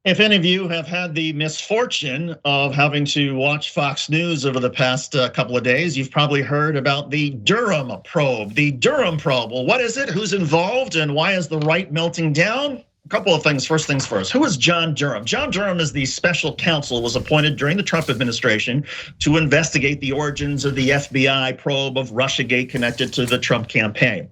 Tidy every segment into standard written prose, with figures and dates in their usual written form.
If any of you have had the misfortune of having to watch Fox News over the past couple of days, you've probably heard about the Durham probe. The Durham probe, well, what is it? Who's involved and why is the right melting down? A couple of things, first things first. Who is John Durham? John Durham is the special counsel, was appointed during the Trump administration to investigate the origins of the FBI probe of Russiagate connected to the Trump campaign.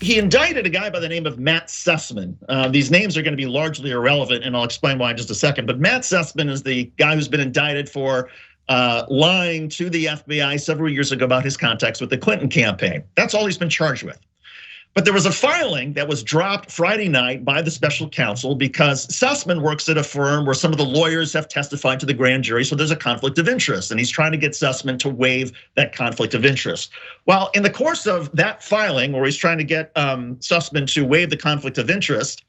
He indicted a guy by the name of Matt Sussmann. These names are going to be largely irrelevant, and I'll explain why in just a second. But Matt Sussmann is the guy who's been indicted for lying to the FBI several years ago about his contacts with the Clinton campaign. That's all he's been charged with. But there was a filing that was dropped Friday night by the special counsel because Sussmann works at a firm where some of the lawyers have testified to the grand jury, so there's a conflict of interest, and he's trying to get Sussmann to waive that conflict of interest. Well, in the course of that filing, where he's trying to get Sussmann to waive the conflict of interest,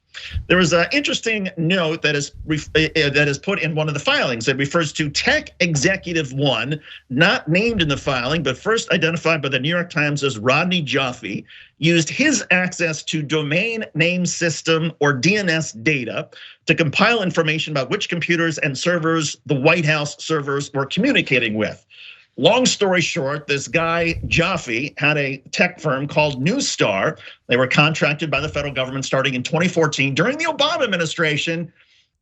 there was an interesting note that is put in one of the filings that refers to Tech Executive 1, not named in the filing, but first identified by the New York Times as Rodney Joffe, used his access to domain name system or DNS data to compile information about which computers and servers the White House servers were communicating with. Long story short, this guy, Joffe, had a tech firm called Neustar. They were contracted by the federal government starting in 2014 during the Obama administration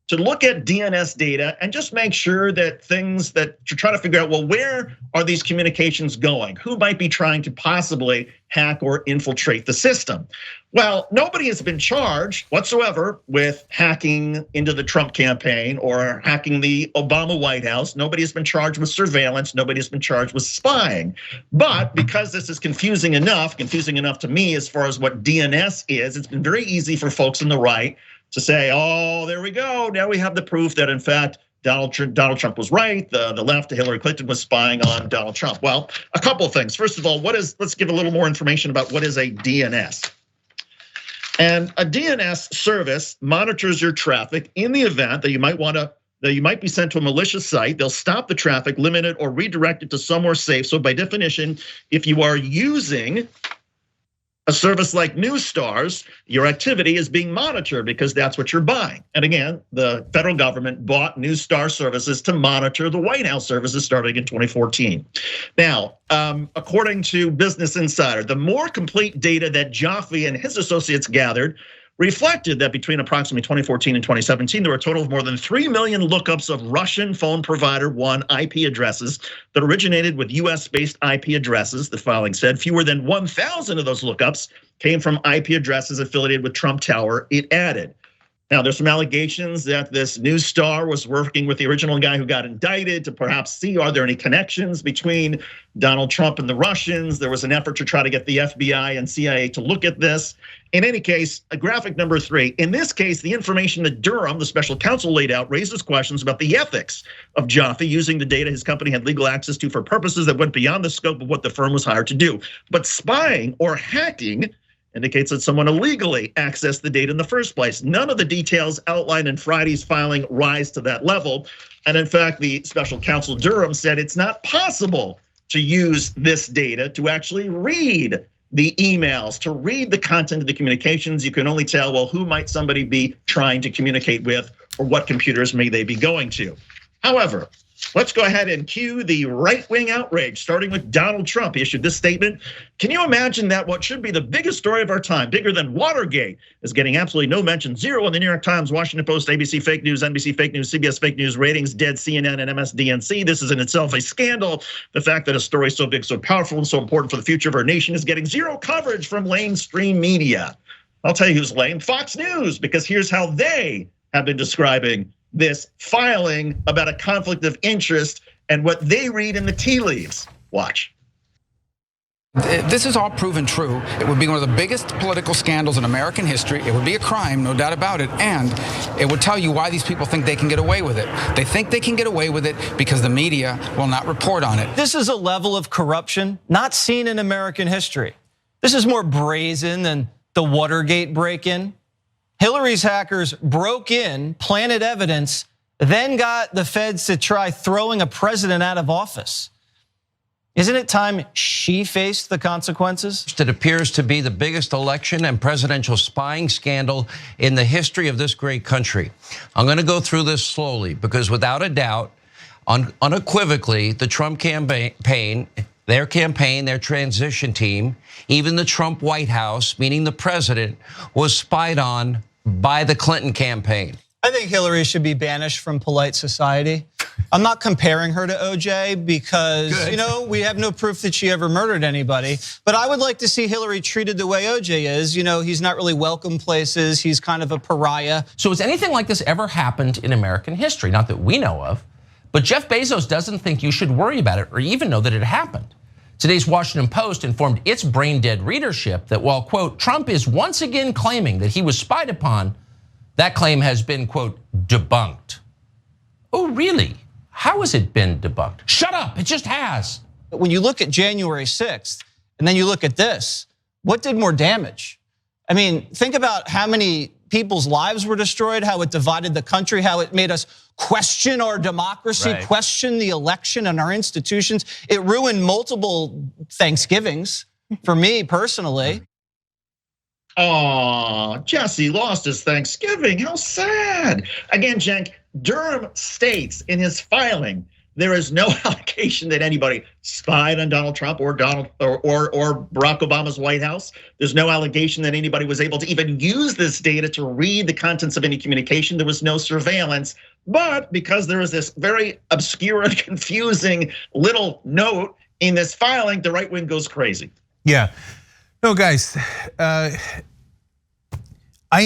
to look at DNS data and just make sure that things that to try to figure out, well, where are these communications going? Who might be trying to possibly hack or infiltrate the system? Well, nobody has been charged whatsoever with hacking into the Trump campaign or hacking the Obama White House. Nobody has been charged with surveillance. Nobody has been charged with spying. But because this is confusing enough to me as far as what DNS is, it's been very easy for folks on the right to say, oh, there we go. Now we have the proof that in fact, Donald Trump was right. The left, Hillary Clinton, was spying on Donald Trump. Well, a couple of things. First of all, let's give a little more information about what is a DNS. And a DNS service monitors your traffic in the event that you might be sent to a malicious site. They'll stop the traffic, limit it, or redirect it to somewhere safe. So by definition, if you are using a service like Neustar's, your activity is being monitored because that's what you're buying. And again, the federal government bought Neustar services to monitor the White House services starting in 2014. Now, according to Business Insider, the more complete data that Joffe and his associates gathered reflected that between approximately 2014 and 2017, there were a total of more than 3 million lookups of Russian phone provider one IP addresses that originated with US-based IP addresses, the filing said. Fewer than 1,000 of those lookups came from IP addresses affiliated with Trump Tower, it added. Now, there's some allegations that this Neustar was working with the original guy who got indicted to perhaps see, are there any connections between Donald Trump and the Russians? There was an effort to try to get the FBI and CIA to look at this. In any case, graphic number 3. In this case, the information that Durham, the special counsel, laid out raises questions about the ethics of Joffe using the data his company had legal access to for purposes that went beyond the scope of what the firm was hired to do. But spying or hacking indicates that someone illegally accessed the data in the first place. None of the details outlined in Friday's filing rise to that level. And in fact, the special counsel Durham said it's not possible to use this data to actually read the emails, to read the content of the communications. You can only tell, well, who might somebody be trying to communicate with, or what computers may they be going to. However, let's go ahead and cue the right-wing outrage, starting with Donald Trump. He issued this statement. Can you imagine that what should be the biggest story of our time, bigger than Watergate, is getting absolutely no mention, 0 in the New York Times, Washington Post, ABC fake news, NBC fake news, CBS fake news, ratings dead, CNN and MSDNC. This is in itself a scandal. The fact that a story so big, so powerful, and so important for the future of our nation is getting 0 coverage from mainstream media. I'll tell you who's lame, Fox News, because here's how they have been describing this filing about a conflict of interest and what they read in the tea leaves. Watch. This is all proven true. It would be one of the biggest political scandals in American history. It would be a crime, no doubt about it. And it would tell you why these people think they can get away with it. They think they can get away with it because the media will not report on it. This is a level of corruption not seen in American history. This is more brazen than the Watergate break-in. Hillary's hackers broke in, planted evidence, then got the feds to try throwing a president out of office. Isn't it time she faced the consequences? It appears to be the biggest election and presidential spying scandal in the history of this great country. I'm going to go through this slowly because without a doubt, unequivocally, the Trump campaign, their transition team, even the Trump White House, meaning the president, was spied on by the Clinton campaign. I think Hillary should be banished from polite society. I'm not comparing her to OJ because, we have no proof that she ever murdered anybody. But I would like to see Hillary treated the way OJ is. He's not really welcome places. He's kind of a pariah. So has anything like this ever happened in American history? Not that we know of. But Jeff Bezos doesn't think you should worry about it or even know that it happened. Today's Washington Post informed its brain-dead readership that while, quote, Trump is once again claiming that he was spied upon, that claim has been, quote, debunked. Oh, really? How has it been debunked? Shut up, it just has. When you look at January 6th, and then you look at this, what did more damage? I mean, think about how many people's lives were destroyed, how it divided the country, how it made us question our democracy, question the election and our institutions. It ruined multiple Thanksgivings for me personally. Oh, Jesse lost his Thanksgiving. How sad. Again, Cenk, Durham states in his filing, there is no allegation that anybody spied on Donald Trump or Barack Obama's White House. There's no allegation that anybody was able to even use this data to read the contents of any communication. There was no surveillance. But because there is this very obscure and confusing little note in this filing, the right wing goes crazy. Yeah. No, guys, I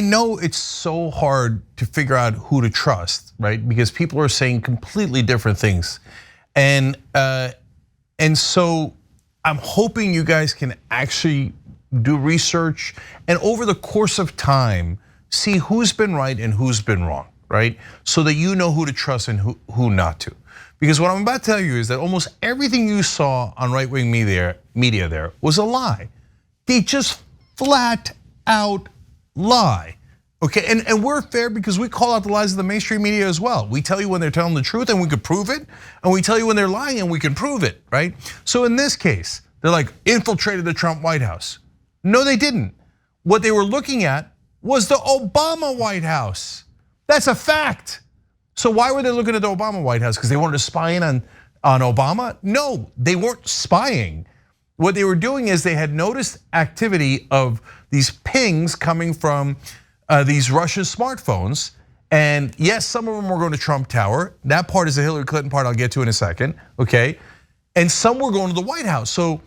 know it's so hard to figure out who to trust, right? Because people are saying completely different things. And so I'm hoping you guys can actually do research and over the course of time, see who's been right and who's been wrong, right? So that you know who to trust and who not to. Because what I'm about to tell you is that almost everything you saw on right-wing media there was a lie. They just flat out lie, okay? And we're fair because we call out the lies of the mainstream media as well. We tell you when they're telling the truth and we can prove it, and we tell you when they're lying and we can prove it, right? So in this case, they're like infiltrated the Trump White House. No, they didn't. What they were looking at was the Obama White House. That's a fact. So why were they looking at the Obama White House? Because they wanted to spy in on Obama? No, they weren't spying. What they were doing is they had noticed activity of these pings coming from these Russian smartphones. And yes, some of them were going to Trump Tower. That part is the Hillary Clinton part I'll get to in a second, okay? And some were going to the White House. So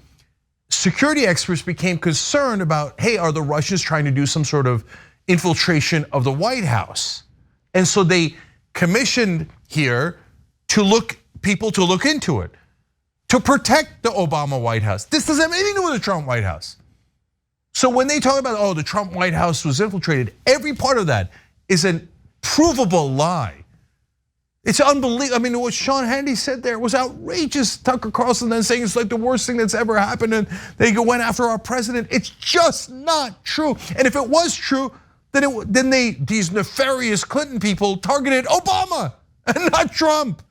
security experts became concerned about, hey, are the Russians trying to do some sort of infiltration of the White House? And so they commissioned here people to look into it, to protect the Obama White House. This doesn't have anything to do with the Trump White House. So when they talk about, oh, the Trump White House was infiltrated, every part of that is a provable lie. It's unbelievable. I mean, what Sean Hannity said there was outrageous. Tucker Carlson then saying it's like the worst thing that's ever happened and they went after our president. It's just not true. And if it was true, then these nefarious Clinton people targeted Obama and not Trump.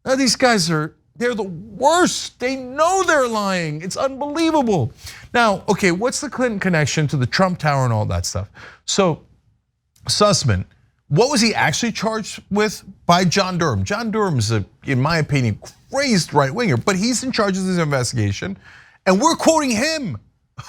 Now these guys they're the worst. They know they're lying. It's unbelievable. Now, okay, what's the Clinton connection to the Trump Tower and all that stuff? So Sussmann, what was he actually charged with by John Durham? John Durham is, in my opinion, crazed right winger, but he's in charge of this investigation, and we're quoting him.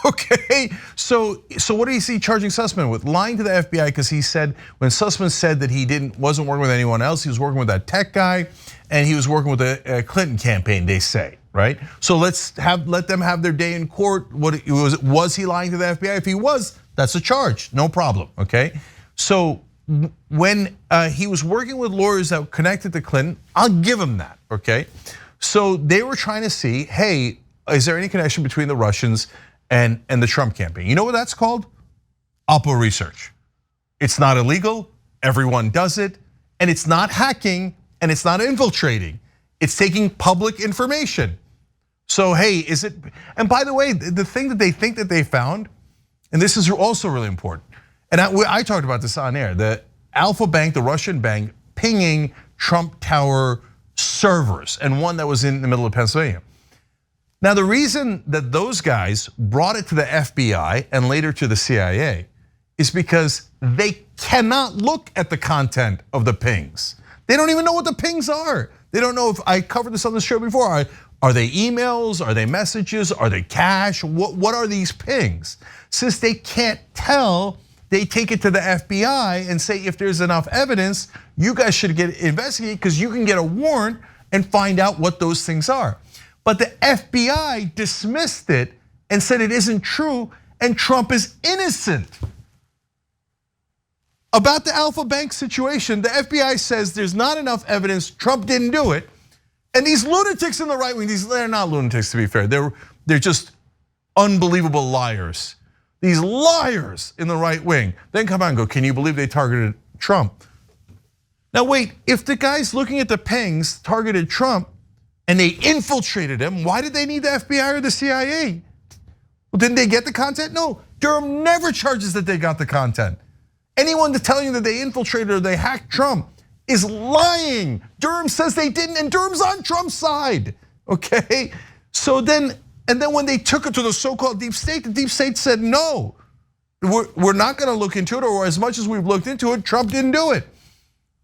Okay, so what is he charging Sussmann with? Lying to the FBI because he said, when Sussmann said that he wasn't working with anyone else, he was working with that tech guy, and he was working with the Clinton campaign, they say, right? So let them have their day in court. Was he lying to the FBI? If he was, that's a charge, no problem, okay? So when he was working with lawyers that connected to Clinton, I'll give him that, okay? So they were trying to see, hey, is there any connection between the Russians and the Trump campaign? You know what that's called? Oppo research. It's not illegal, everyone does it, and it's not hacking, and it's not infiltrating. It's taking public information. So hey, is it, and by the way, the thing that they think that they found, and this is also really important, and I talked about this on air, the Alpha Bank, the Russian bank, pinging Trump Tower servers, and one that was in the middle of Pennsylvania. Now, the reason that those guys brought it to the FBI and later to the CIA is because they cannot look at the content of the pings. They don't even know what the pings are. They don't know if I covered this on the show before. Are they emails? Are they messages? Are they cash? What are these pings? Since they can't tell, they take it to the FBI and say, if there's enough evidence, you guys should get investigated because you can get a warrant and find out what those things are. But the FBI dismissed it and said it isn't true and Trump is innocent. About the Alpha Bank situation, the FBI says there's not enough evidence, Trump didn't do it. And these lunatics in the right wing, they're not lunatics to be fair, they're just unbelievable liars. These liars in the right wing then come out and go, can you believe they targeted Trump? Now wait, if the guys looking at the pings targeted Trump and they infiltrated him, why did they need the FBI or the CIA? Well, didn't they get the content? No, Durham never charges that they got the content. Anyone that's telling you that they infiltrated or they hacked Trump is lying. Durham says they didn't, and Durham's on Trump's side, okay? So then, and then when they took it to the so-called deep state, the deep state said no, we're not gonna look into it, or as much as we've looked into it, Trump didn't do it.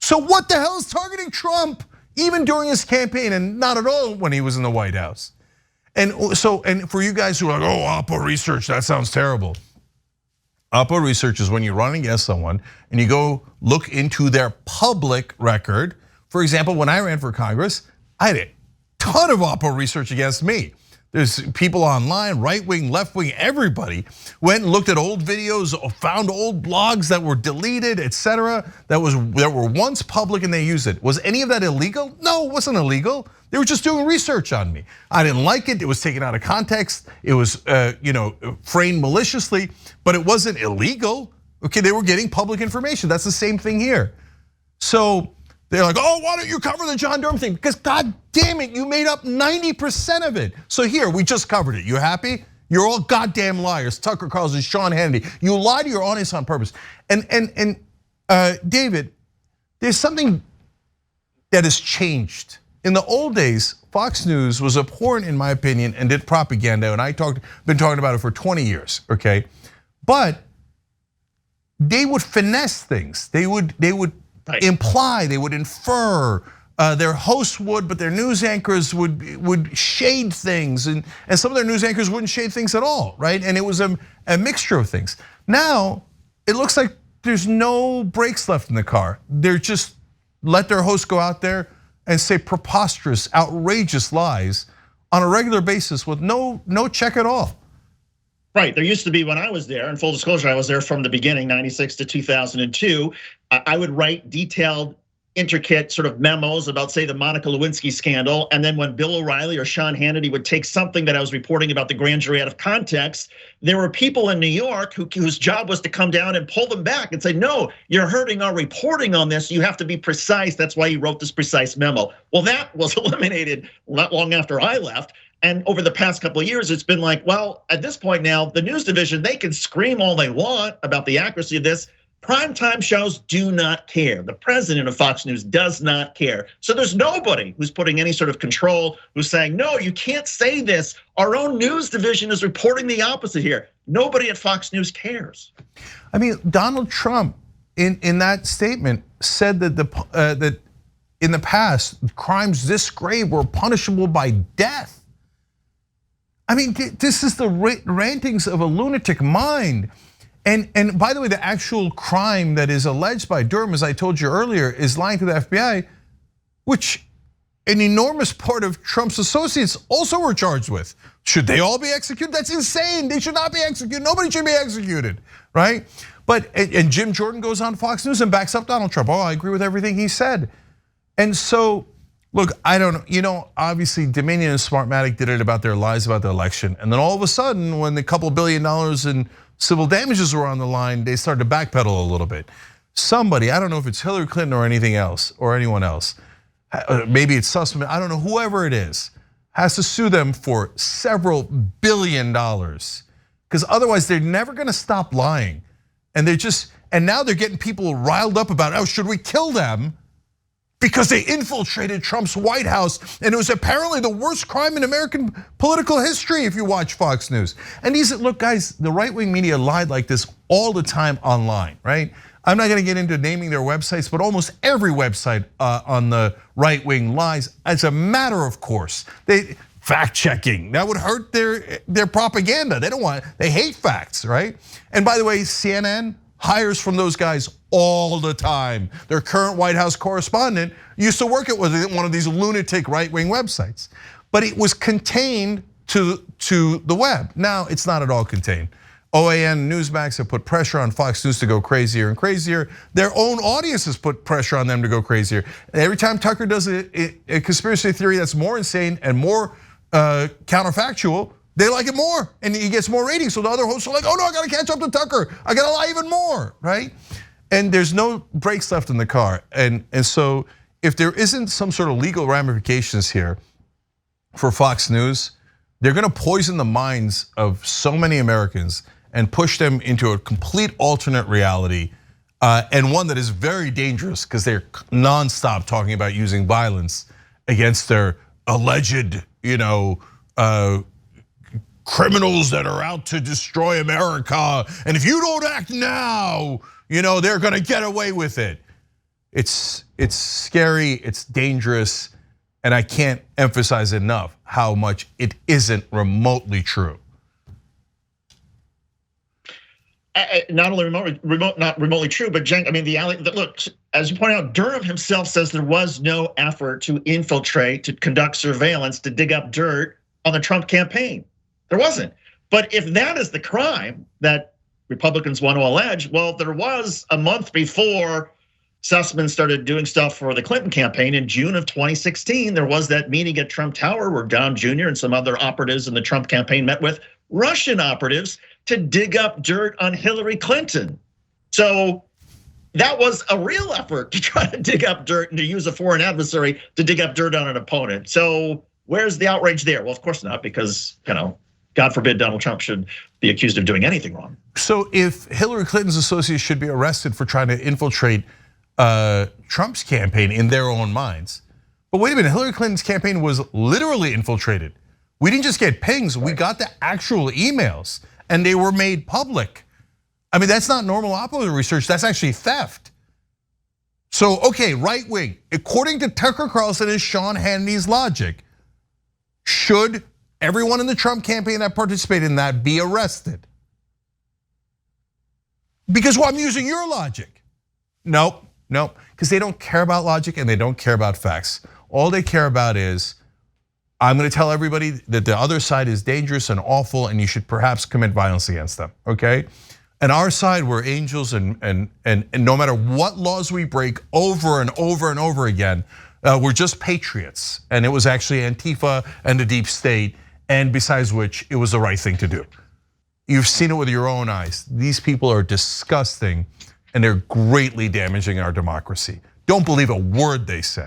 So what the hell is targeting Trump, even during his campaign, and not at all when he was in the White House? And so, and for you guys who are like, oh, Oppo research, that sounds terrible. Oppo research is when you run against someone and you go look into their public record. For example, when I ran for Congress, I had a ton of Oppo research against me. There's people online, right wing, left wing, everybody went and looked at old videos, found old blogs that were deleted, etc. That were once public and they used it. Was any of that illegal? No, it wasn't illegal. They were just doing research on me. I didn't like it. It was taken out of context. It was framed maliciously, but it wasn't illegal. Okay, they were getting public information. That's the same thing here. So they're like, oh, why don't you cover the John Durham thing? Because God damn it, you made up 90% of it. So here, we just covered it. You happy? You're all goddamn liars. Tucker Carlson, Sean Hannity. You lie to your audience on purpose. And David, there's something that has changed. In the old days, Fox News was abhorrent in my opinion and did propaganda, and been talking about it for 20 years, okay? But they would finesse things. They would imply, they would infer, their hosts would, but their news anchors would shade things, and some of their news anchors wouldn't shade things at all, right? And it was a mixture of things. Now, it looks like there's no brakes left in the car. They're just let their hosts go out there and say preposterous, outrageous lies on a regular basis with no check at all. Right, there used to be, when I was there, and full disclosure, I was there from the beginning, 96 to 2002, I would write detailed, intricate sort of memos about, say, the Monica Lewinsky scandal, and then when Bill O'Reilly or Sean Hannity would take something that I was reporting about the grand jury out of context, there were people in New York whose job was to come down and pull them back and say, no, you're hurting our reporting on this, you have to be precise, that's why you wrote this precise memo. Well, that was eliminated not long after I left. And over the past couple of years, it's been like, well, at this point now, the news division, they can scream all they want about the accuracy of this. Primetime shows do not care. The president of Fox News does not care. So there's nobody who's putting any sort of control, who's saying, no, you can't say this. Our own news division is reporting the opposite here. Nobody at Fox News cares. I mean, Donald Trump in that statement said that that in the past, crimes this grave were punishable by death. I mean, this is the rantings of a lunatic mind. And by the way, the actual crime that is alleged by Durham, as I told you earlier, is lying to the FBI, which an enormous part of Trump's associates also were charged with. Should they all be executed? That's insane. They should not be executed. Nobody should be executed, right? But and Jim Jordan goes on Fox News and backs up Donald Trump. Oh, I agree with everything he said. And so, look, I don't know, obviously Dominion and Smartmatic did it about their lies about the election. And then all of a sudden, when the couple $1 billion in civil damages were on the line, they started to backpedal a little bit. Somebody, I don't know if it's Hillary Clinton or anything else or anyone else, maybe it's Sussmann, I don't know, whoever it is, has to sue them for several $1 billion. Because otherwise they're never gonna stop lying. And and now they're getting people riled up about, oh, should we kill them? because they infiltrated Trump's White House, and it was apparently the worst crime in American political history if you watch Fox News. And look guys, the right-wing media lied like this all the time online, right? I'm not gonna get into naming their websites, but almost every website on the right wing lies as a matter of course. Fact checking, that would hurt their propaganda. They hate facts, right? And by the way, CNN hires from those guys all the time. Their current White House correspondent used to work at one of these lunatic right-wing websites. But it was contained to the web. Now it's not at all contained. OAN, Newsmax have put pressure on Fox News to go crazier and crazier. Their own audiences put pressure on them to go crazier. And every time Tucker does a conspiracy theory that's more insane and more counterfactual, they like it more, and he gets more ratings. So the other hosts are like, oh no, I gotta catch up to Tucker. I gotta lie even more, right? And there's no brakes left in the car. And so if there isn't some sort of legal ramifications here for Fox News, they're gonna poison the minds of so many Americans and push them into a complete alternate reality, and one that is very dangerous because they're nonstop talking about using violence against their alleged, criminals that are out to destroy America. And if you don't act now, they're gonna get away with it. It's scary, it's dangerous, and I can't emphasize enough how much it isn't remotely true. Not only not remotely true, but Jen, I mean, look, as you point out, Durham himself says there was no effort to infiltrate, to conduct surveillance, to dig up dirt on the Trump campaign. There wasn't. But if that is the crime that Republicans want to allege, well, there was a month before Sussmann started doing stuff for the Clinton campaign in June of 2016. There was that meeting at Trump Tower where Don Jr. and some other operatives in the Trump campaign met with Russian operatives to dig up dirt on Hillary Clinton. So that was a real effort to try to dig up dirt and to use a foreign adversary to dig up dirt on an opponent. So where's the outrage there? Well, of course not, because God forbid Donald Trump should be accused of doing anything wrong. So if Hillary Clinton's associates should be arrested for trying to infiltrate Trump's campaign in their own minds, but wait a minute, Hillary Clinton's campaign was literally infiltrated. We didn't just get pings, we got the actual emails and they were made public. I mean, that's not normal operative research, that's actually theft. So, okay, right wing, according to Tucker Carlson and Sean Hannity's logic, should everyone in the Trump campaign that participated in that be arrested? Because I'm using your logic. Nope, because they don't care about logic and they don't care about facts. All they care about is, I'm gonna tell everybody that the other side is dangerous and awful and you should perhaps commit violence against them, okay? And our side, we're angels and no matter what laws we break over and over and over again, we're just patriots. And it was actually Antifa and the deep state, and besides which, it was the right thing to do. You've seen it with your own eyes. These people are disgusting and they're greatly damaging our democracy. Don't believe a word they say.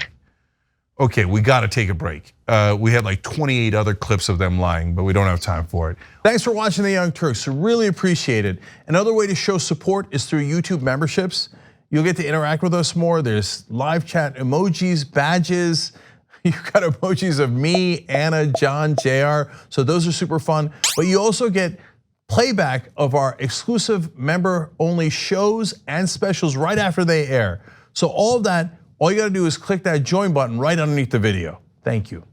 Okay, we gotta take a break. We had like 28 other clips of them lying, but we don't have time for it. Thanks for watching The Young Turks, really appreciate it. Another way to show support is through YouTube memberships. You'll get to interact with us more. There's live chat emojis, badges. You've got emojis of me, Anna, John, JR, so those are super fun. But you also get playback of our exclusive member-only shows and specials right after they air. So all of that, all you gotta do is click that join button right underneath the video. Thank you.